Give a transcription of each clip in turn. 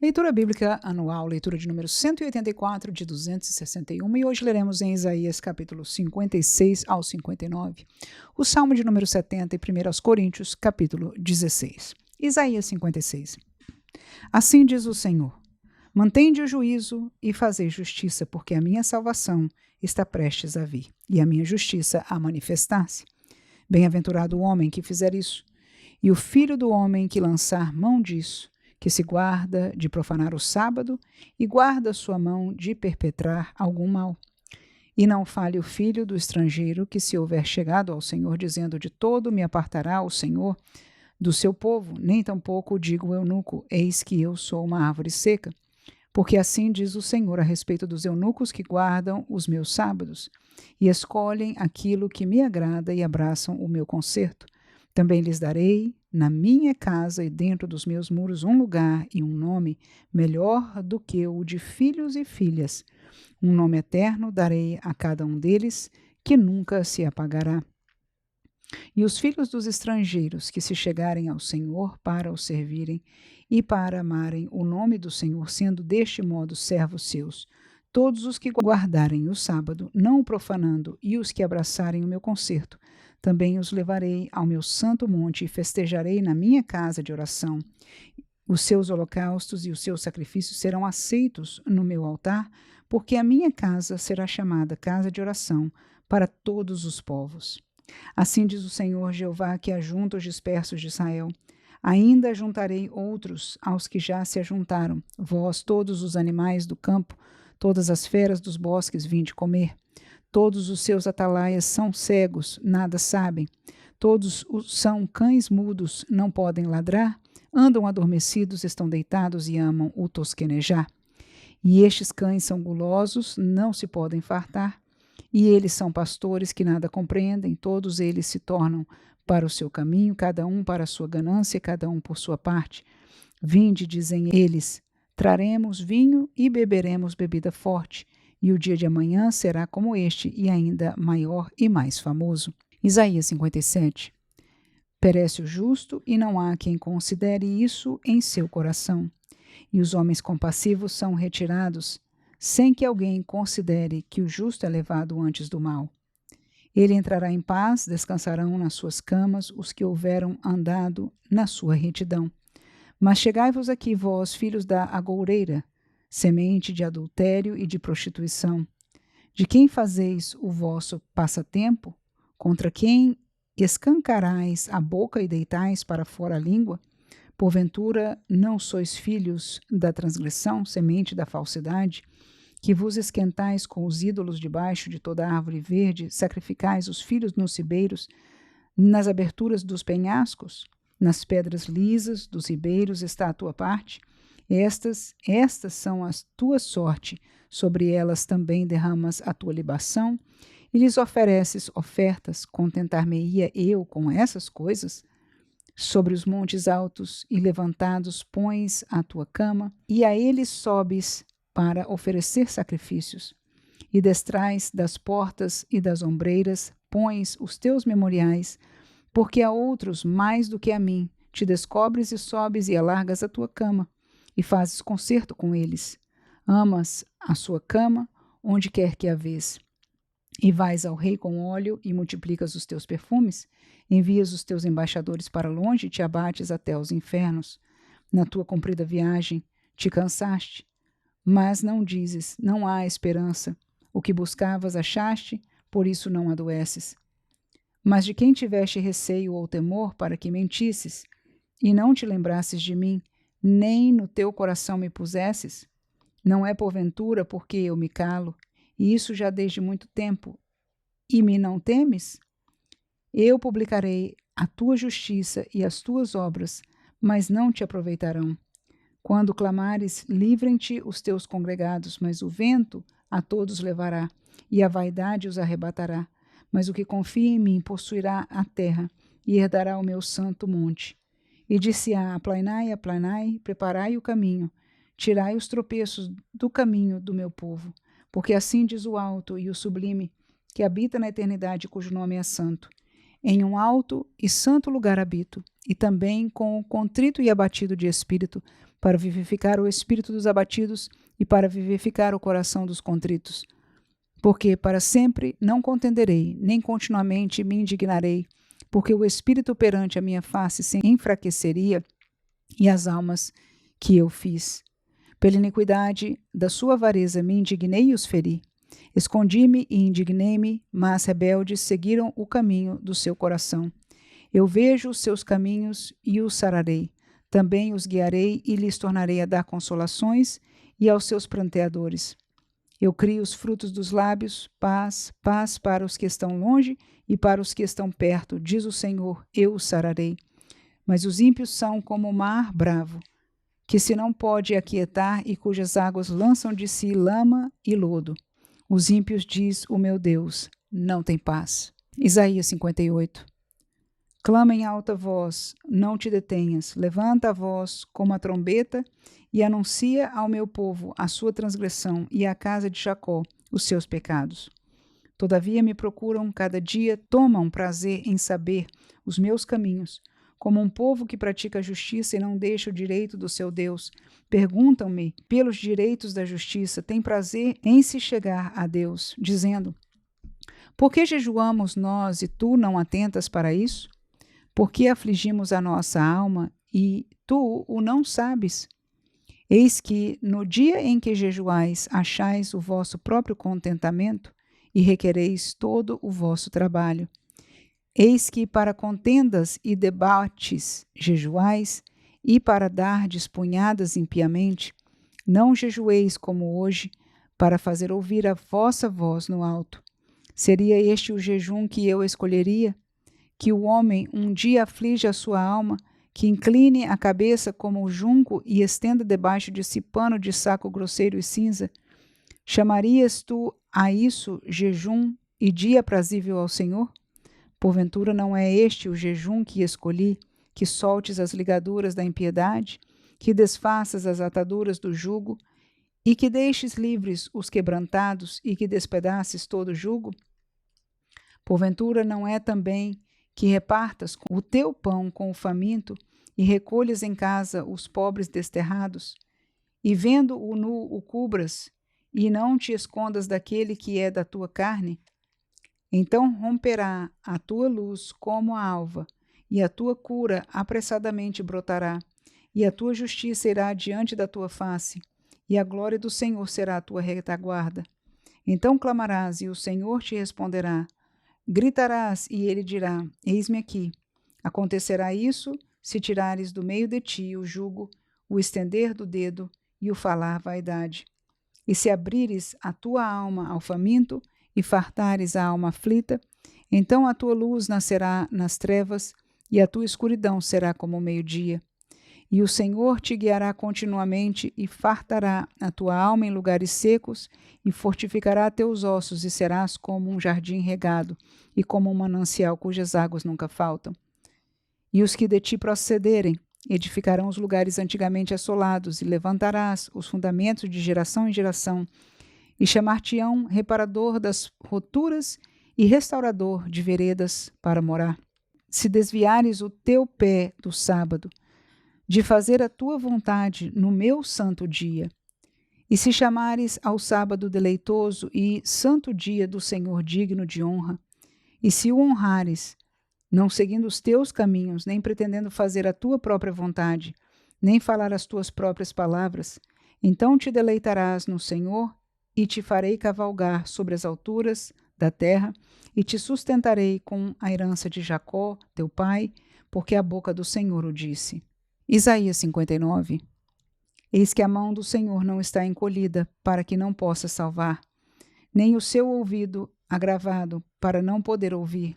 Leitura bíblica anual, leitura de número 184 de 261, e hoje leremos em Isaías capítulo 56 ao 59, o Salmo de número 70 e 1 aos Coríntios capítulo 16. Isaías 56. Assim diz o Senhor: mantende o juízo e fazei justiça, porque a minha salvação está prestes a vir, e a minha justiça a manifestar-se. Bem-aventurado o homem que fizer isso, e o filho do homem que lançar mão disso, que se guarda de profanar o sábado e guarda sua mão de perpetrar algum mal. E não fale o filho do estrangeiro que se houver chegado ao Senhor, dizendo: de todo me apartará o Senhor do seu povo, nem tampouco diga o eunuco: eis que eu sou uma árvore seca. Porque assim diz o Senhor a respeito dos eunucos que guardam os meus sábados, e escolhem aquilo que me agrada e abraçam o meu concerto. Também lhes darei, na minha casa e dentro dos meus muros, um lugar e um nome melhor do que o de filhos e filhas. Um nome eterno darei a cada um deles, que nunca se apagará. E os filhos dos estrangeiros que se chegarem ao Senhor para o servirem e para amarem o nome do Senhor, sendo deste modo servos seus, todos os que guardarem o sábado, não o profanando, e os que abraçarem o meu concerto, também os levarei ao meu santo monte e festejarei na minha casa de oração. Os seus holocaustos e os seus sacrifícios serão aceitos no meu altar, porque a minha casa será chamada casa de oração para todos os povos. Assim diz o Senhor Jeová, que ajunta os dispersos de Israel. Ainda juntarei outros aos que já se ajuntaram. Vós, todos os animais do campo, todas as feras dos bosques, vinde comer. Todos os seus atalaias são cegos, nada sabem. Todos são cães mudos, não podem ladrar. Andam adormecidos, estão deitados e amam o tosquenejar. E estes cães são gulosos, não se podem fartar. E eles são pastores que nada compreendem, todos eles se tornam para o seu caminho, cada um para a sua ganância, cada um por sua parte. Vinde, dizem eles, traremos vinho e beberemos bebida forte, e o dia de amanhã será como este, e ainda maior e mais famoso. Isaías 57. Perece o justo, e não há quem considere isso em seu coração. E os homens compassivos são retirados, sem que alguém considere que o justo é levado antes do mal. Ele entrará em paz, descansarão nas suas camas os que houveram andado na sua retidão. Mas chegai-vos aqui, vós, filhos da agoureira, semente de adultério e de prostituição. De quem fazeis o vosso passatempo? Contra quem escancarais a boca e deitais para fora a língua? Porventura não sois filhos da transgressão, semente da falsidade, que vos esquentais com os ídolos debaixo de toda árvore verde, sacrificais os filhos nos ribeiros, nas aberturas dos penhascos? Nas pedras lisas dos ribeiros está a tua parte? Estas são a tua sorte, sobre elas também derramas a tua libação, e lhes ofereces ofertas. Contentar-me-ia eu com essas coisas? Sobre os montes altos e levantados pões a tua cama, e a eles sobes para oferecer sacrifícios. E destrais das portas e das ombreiras pões os teus memoriais, porque a outros mais do que a mim te descobres e sobes e alargas a tua cama, e fazes concerto com eles. Amas a sua cama, onde quer que a vês. E vais ao rei com óleo e multiplicas os teus perfumes, envias os teus embaixadores para longe e te abates até os infernos. Na tua comprida viagem te cansaste, mas não dizes: não há esperança. O que buscavas achaste, por isso não adoeces. Mas de quem tiveste receio ou temor para que mentisses, e não te lembrasses de mim, nem no teu coração me pusesses? Não é porventura porque eu me calo, e isso já desde muito tempo, e me não temes? Eu publicarei a tua justiça e as tuas obras, mas não te aproveitarão. Quando clamares, livrem-te os teus congregados, mas o vento a todos levará, e a vaidade os arrebatará. Mas o que confia em mim possuirá a terra, e herdará o meu santo monte. E disse-á: aplanai, preparai o caminho, tirai os tropeços do caminho do meu povo. Porque assim diz o alto e o sublime, que habita na eternidade, cujo nome é santo. Em um alto e santo lugar habito, e também com o contrito e abatido de espírito, para vivificar o espírito dos abatidos e para vivificar o coração dos contritos. Porque para sempre não contenderei, nem continuamente me indignarei, porque o espírito perante a minha face se enfraqueceria, e as almas que eu fiz. Pela iniquidade da sua avareza me indignei e os feri. Escondi-me e indignei-me, mas rebeldes seguiram o caminho do seu coração. Eu vejo os seus caminhos e os sararei. Também os guiarei e lhes tornarei a dar consolações, e aos seus pranteadores. Eu crio os frutos dos lábios, paz, paz para os que estão longe e para os que estão perto, diz o Senhor, eu os sararei. Mas os ímpios são como o mar bravo, que se não pode aquietar e cujas águas lançam de si lama e lodo. Os ímpios, diz o meu Deus, não tem paz. Isaías 58. Clama em alta voz, não te detenhas, levanta a voz como a trombeta e anuncia ao meu povo a sua transgressão e à casa de Jacó os seus pecados. Todavia me procuram cada dia, tomam prazer em saber os meus caminhos, como um povo que pratica a justiça e não deixa o direito do seu Deus. Perguntam-me pelos direitos da justiça, têm prazer em se chegar a Deus, dizendo: por que jejuamos nós e tu não atentas para isso? Por que afligimos a nossa alma e tu o não sabes? Eis que, no dia em que jejuais, achais o vosso próprio contentamento e requereis todo o vosso trabalho. Eis que para contendas e debates jejuais, e para dardes punhadas impiamente, não jejueis como hoje, para fazer ouvir a vossa voz no alto. Seria este o jejum que eu escolheria? Que o homem um dia aflige a sua alma, que incline a cabeça como o junco e estenda debaixo de si pano de saco grosseiro e cinza? Chamarias tu a isso jejum e dia aprazível ao Senhor? Porventura não é este o jejum que escolhi, que soltes as ligaduras da impiedade, que desfaças as ataduras do jugo, e que deixes livres os quebrantados e que despedaces todo o jugo? Porventura não é também que repartas o teu pão com o faminto e recolhas em casa os pobres desterrados, e vendo o nu o cubras, e não te escondas daquele que é da tua carne? Então romperá a tua luz como a alva, e a tua cura apressadamente brotará, e a tua justiça irá diante da tua face, e a glória do Senhor será a tua retaguarda. Então clamarás, e o Senhor te responderá. Gritarás, e ele dirá: eis-me aqui. Acontecerá isso se tirares do meio de ti o jugo, o estender do dedo e o falar vaidade. E se abrires a tua alma ao faminto e fartares a alma aflita, então a tua luz nascerá nas trevas e a tua escuridão será como o meio-dia. E o Senhor te guiará continuamente e fartará a tua alma em lugares secos e fortificará teus ossos e serás como um jardim regado e como um manancial cujas águas nunca faltam. E os que de ti procederem edificarão os lugares antigamente assolados e levantarás os fundamentos de geração em geração e chamar-te-ão reparador das roturas e restaurador de veredas para morar. Se desviares o teu pé do sábado, de fazer a tua vontade no meu santo dia, e se chamares ao sábado deleitoso e santo dia do Senhor digno de honra, e se o honrares, não seguindo os teus caminhos, nem pretendendo fazer a tua própria vontade, nem falar as tuas próprias palavras, então te deleitarás no Senhor e te farei cavalgar sobre as alturas da terra e te sustentarei com a herança de Jacó, teu pai, porque a boca do Senhor o disse. Isaías 59. Eis que a mão do Senhor não está encolhida para que não possa salvar, nem o seu ouvido agravado para não poder ouvir.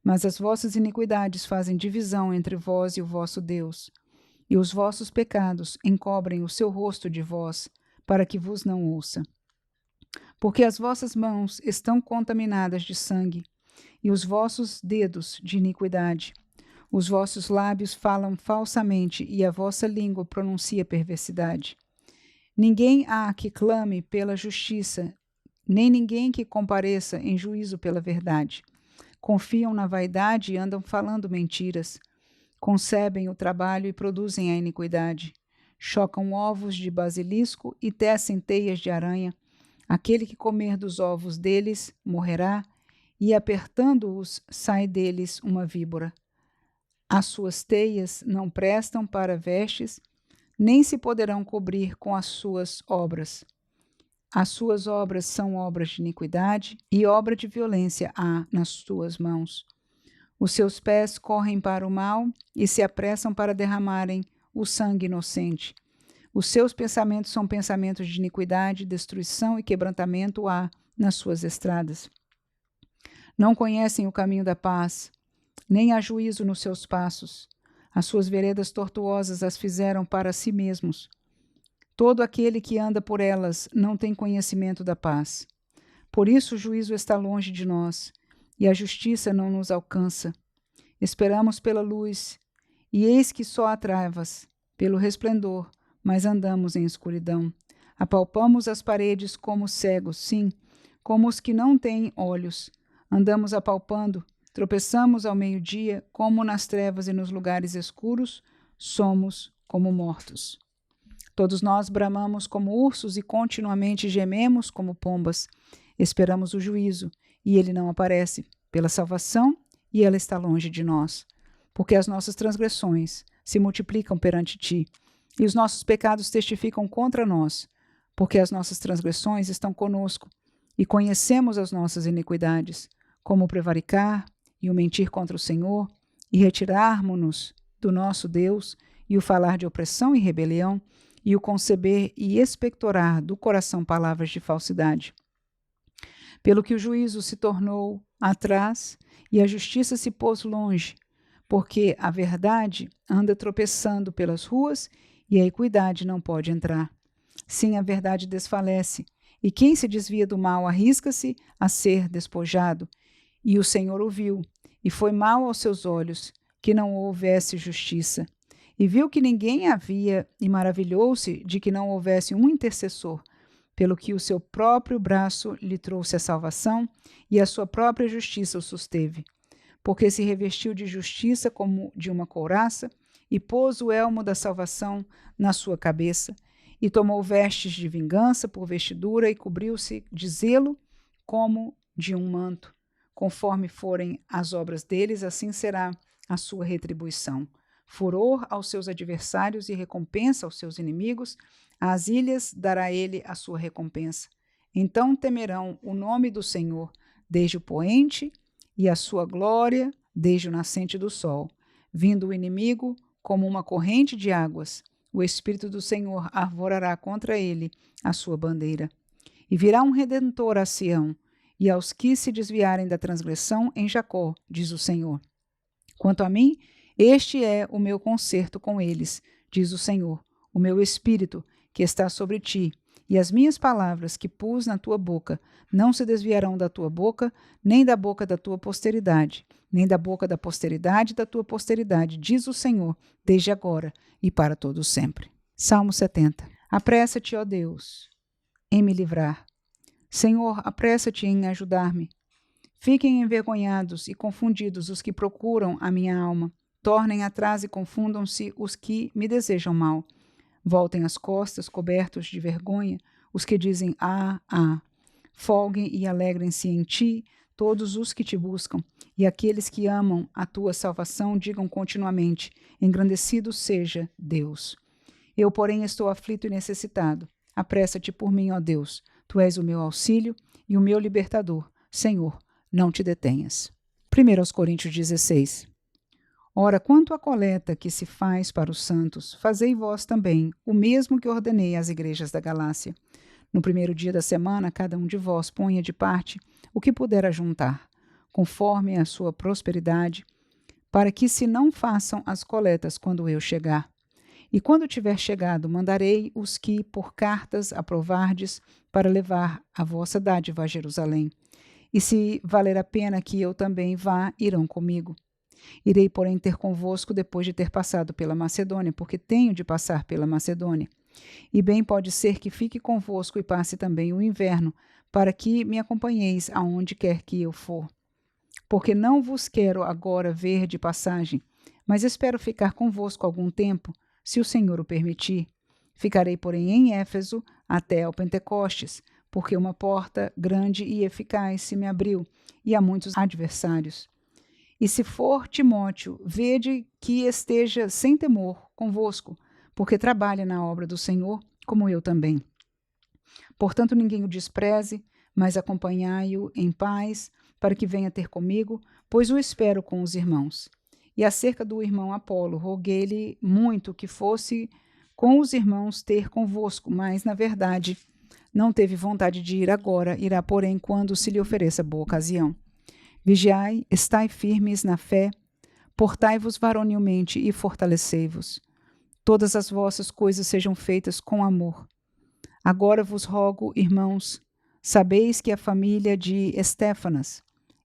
Mas as vossas iniquidades fazem divisão entre vós e o vosso Deus, e os vossos pecados encobrem o seu rosto de vós, para que vos não ouça. Porque as vossas mãos estão contaminadas de sangue, e os vossos dedos de iniquidade. Os vossos lábios falam falsamente, e a vossa língua pronuncia perversidade. Ninguém há que clame pela justiça, nem ninguém que compareça em juízo pela verdade. Confiam na vaidade e andam falando mentiras. Concebem o trabalho e produzem a iniquidade. Chocam ovos de basilisco e tecem teias de aranha. Aquele que comer dos ovos deles morrerá, e apertando-os sai deles uma víbora. As suas teias não prestam para vestes, nem se poderão cobrir com as suas obras. As suas obras são obras de iniquidade, e obra de violência há nas suas mãos. Os seus pés correm para o mal e se apressam para derramarem o sangue inocente. Os seus pensamentos são pensamentos de iniquidade, destruição e quebrantamento há nas suas estradas. Não conhecem o caminho da paz, nem há juízo nos seus passos. As suas veredas tortuosas as fizeram para si mesmos. Todo aquele que anda por elas não tem conhecimento da paz. Por isso o juízo está longe de nós, e a justiça não nos alcança. Esperamos pela luz, e eis que só há trevas, pelo resplendor, mas andamos em escuridão. Apalpamos as paredes como cegos, sim, como os que não têm olhos. Andamos apalpando, tropeçamos ao meio-dia, como nas trevas e nos lugares escuros, somos como mortos. Todos nós bramamos como ursos e continuamente gememos como pombas. Esperamos o juízo, e ele não aparece, pela salvação, e ela está longe de nós. Porque as nossas transgressões se multiplicam perante ti, e os nossos pecados testificam contra nós, porque as nossas transgressões estão conosco, e conhecemos as nossas iniquidades, como o prevaricar e o mentir contra o Senhor, e retirarmo-nos do nosso Deus, e o falar de opressão e rebelião, e o conceber e expectorar do coração palavras de falsidade. Pelo que o juízo se tornou atrás e a justiça se pôs longe, porque a verdade anda tropeçando pelas ruas e a equidade não pode entrar. Sim, a verdade desfalece, e quem se desvia do mal arrisca-se a ser despojado. E o Senhor ouviu, e foi mal aos seus olhos que não houvesse justiça. E viu que ninguém havia, e maravilhou-se de que não houvesse um intercessor, pelo que o seu próprio braço lhe trouxe a salvação, e a sua própria justiça o susteve. Porque se revestiu de justiça como de uma couraça, e pôs o elmo da salvação na sua cabeça, e tomou vestes de vingança por vestidura, e cobriu-se de zelo como de um manto. Conforme forem as obras deles, assim será a sua retribuição. Furor aos seus adversários e recompensa aos seus inimigos, às ilhas dará ele a sua recompensa. Então temerão o nome do Senhor desde o poente e a sua glória desde o nascente do sol. Vindo o inimigo como uma corrente de águas, o Espírito do Senhor arvorará contra ele a sua bandeira. E virá um Redentor a Sião, e aos que se desviarem da transgressão em Jacó, diz o Senhor. Quanto a mim, este é o meu concerto com eles, diz o Senhor, o meu Espírito que está sobre ti, e as minhas palavras que pus na tua boca não se desviarão da tua boca, nem da boca da tua posteridade, nem da boca da posteridade da tua posteridade, diz o Senhor, desde agora e para todo sempre. Salmo 70. Apressa-te, ó Deus, em me livrar. Senhor, apressa-te em ajudar-me. Fiquem envergonhados e confundidos os que procuram a minha alma. Tornem atrás e confundam-se os que me desejam mal. Voltem as costas, cobertos de vergonha, os que dizem, Folguem e alegrem-se em ti todos os que te buscam, e aqueles que amam a tua salvação digam continuamente, engrandecido seja Deus. Eu, porém, estou aflito e necessitado. Apressa-te por mim, ó Deus. Tu és o meu auxílio e o meu libertador. Senhor, não te detenhas. 1 Coríntios 16. Ora, quanto à coleta que se faz para os santos, fazei vós também o mesmo que ordenei às igrejas da Galácia. No primeiro dia da semana, cada um de vós ponha de parte o que puder ajuntar, conforme a sua prosperidade, para que se não façam as coletas quando eu chegar. E quando tiver chegado, mandarei os que por cartas aprovardes para levar a vossa dádiva a Jerusalém. E se valer a pena que eu também vá, irão comigo. Irei, porém, ter convosco depois de ter passado pela Macedônia, porque tenho de passar pela Macedônia. E bem pode ser que fique convosco e passe também o inverno, para que me acompanheis aonde quer que eu for. porque não vos quero agora ver de passagem, mas espero ficar convosco algum tempo, se o Senhor o permitir. Ficarei, porém, em Éfeso até ao Pentecostes, porque uma porta grande e eficaz se me abriu, e há muitos adversários. E se for Timóteo, vede que esteja sem temor convosco, porque trabalha na obra do Senhor, como eu também. Portanto, ninguém o despreze, mas acompanhai-o em paz, para que venha ter comigo, pois o espero com os irmãos. E acerca do irmão Apolo, roguei-lhe muito que fosse com os irmãos ter convosco, mas, na verdade, não teve vontade de ir agora, irá, porém, quando se lhe ofereça boa ocasião. Vigiai, estai firmes na fé, portai-vos varonilmente e fortalecei-vos. Todas as vossas coisas sejam feitas com amor. Agora vos rogo, irmãos, sabeis que a família de Estéfanas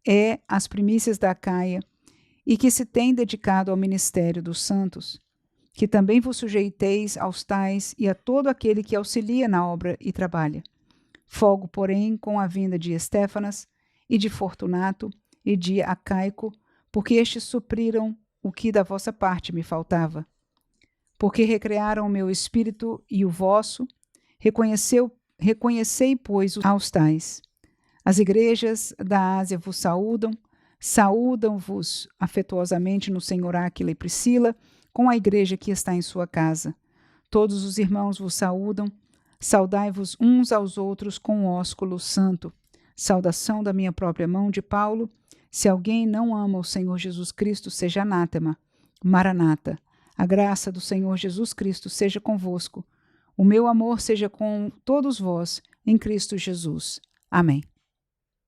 é as primícias da Acaia e que se tem dedicado ao ministério dos santos, que também vos sujeiteis aos tais e a todo aquele que auxilia na obra e trabalha. Folgo, porém, com a vinda de Estéfanas e de Fortunato e de Acaico, porque estes supriram o que da vossa parte me faltava. Porque recrearam o meu espírito e o vosso, reconhecei, pois, aos tais. As igrejas da Ásia vos saúdam-vos afetuosamente no Senhor Áquila e Priscila, com a igreja que está em sua casa. Todos os irmãos vos saúdam, saudai-vos uns aos outros com o ósculo santo. Saudação da minha própria mão de Paulo. Se alguém não ama o Senhor Jesus Cristo, seja anátema. Maranata. A graça do Senhor Jesus Cristo seja convosco. O meu amor seja com todos vós, em Cristo Jesus. Amém.